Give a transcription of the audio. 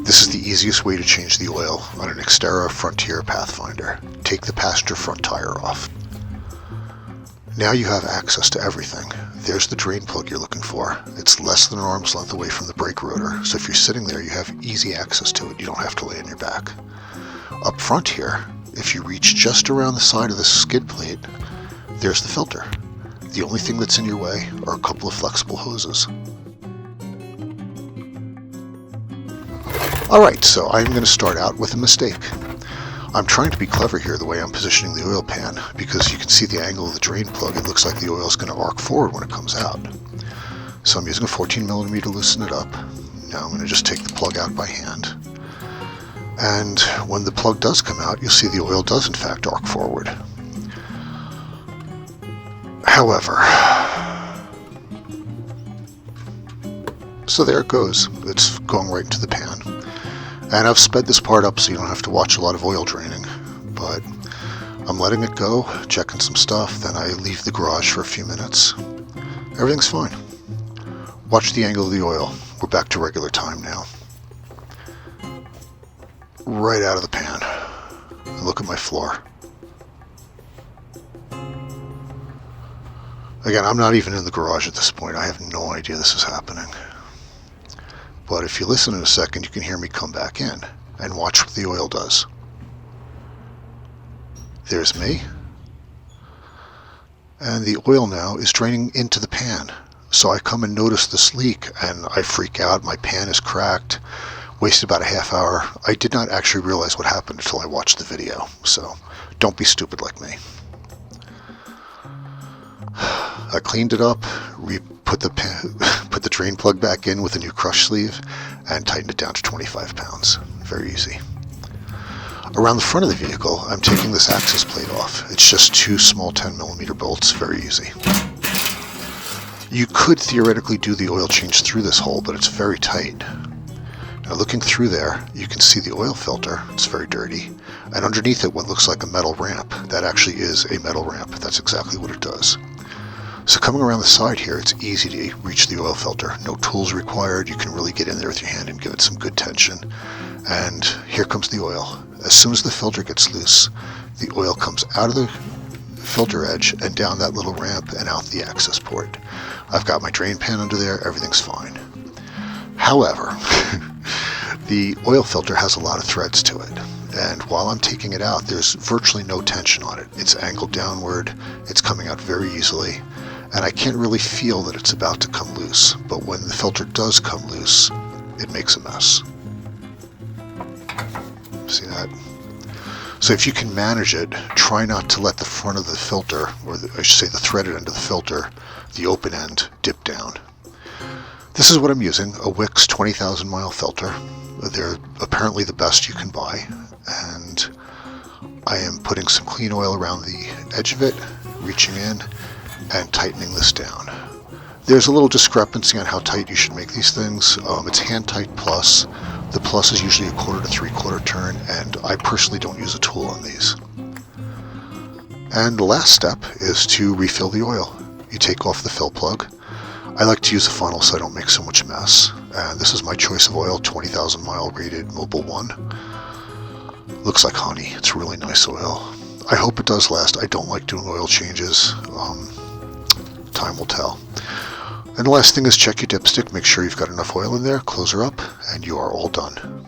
This is the easiest way to change the oil on an Xterra, Frontier, Pathfinder. Take the passenger front tire off. Now you have access to everything. There's the drain plug you're looking for. It's less than an arm's length away from the brake rotor, so if you're sitting there, you have easy access to it. You don't have to lay on your back. Up front here, if you reach just around the side of the skid plate, there's the filter. The only thing that's in your way are a couple of flexible hoses. Alright, so I'm going to start out with a mistake. I'm trying to be clever here the way I'm positioning the oil pan, because you can see the angle of the drain plug. It looks like the oil is going to arc forward when it comes out. So I'm using a 14mm to loosen it up. Now I'm going to just take the plug out by hand. And when the plug does come out, you'll see the oil does in fact arc forward. However, so there it goes. It's going right into the pan. And I've sped this part up so you don't have to watch a lot of oil draining. But I'm letting it go, checking some stuff, then I leave the garage for a few minutes. Everything's fine. Watch the angle of the oil. We're back to regular time now. Right out of the pan. And look at my floor. Again, I'm not even in the garage at this point. I have no idea this is happening. But if you listen in a second, you can hear me come back in and watch what the oil does. There's me. And the oil now is draining into the pan. So I come and notice this leak and I freak out. My pan is cracked. Wasted about a half hour. I did not actually realize what happened until I watched the video. So don't be stupid like me. I cleaned it up, put the drain plug back in with a new crush sleeve, and tightened it down to 25 pounds. Very easy. Around the front of the vehicle, I'm taking this access plate off. It's just two small 10mm bolts, very easy. You could theoretically do the oil change through this hole, but it's very tight. Now looking through there, you can see the oil filter. It's very dirty. And underneath it, what looks like a metal ramp. That actually is a metal ramp. That's exactly what it does. So coming around the side here, it's easy to reach the oil filter. No tools required. You can really get in there with your hand and give it some good tension. And here comes the oil. As soon as the filter gets loose, the oil comes out of the filter edge and down that little ramp and out the access port. I've got my drain pan under there. Everything's fine. However, the oil filter has a lot of threads to it. And while I'm taking it out, there's virtually no tension on it. It's angled downward. It's coming out very easily. And I can't really feel that it's about to come loose, but when the filter does come loose, it makes a mess. See that? So if you can manage it, try not to let the front of the filter, or I should say the threaded end of the filter, the open end, dip down. This is what I'm using, a Wix 20,000 mile filter. They're apparently the best you can buy, and I am putting some clean oil around the edge of it, reaching in, and tightening this down. There's a little discrepancy on how tight you should make these things. It's hand tight plus. The plus is usually a 1/4 to 3/4 turn, and I personally don't use a tool on these. And the last step is to refill the oil. You take off the fill plug. I like to use a funnel so I don't make so much mess. And this is my choice of oil, 20,000 mile rated Mobil 1. Looks like honey. It's really nice oil. I hope it does last. I don't like doing oil changes. Time will tell. And the last thing is check your dipstick. Make sure you've got enough oil in there. Close her up, and you are all done.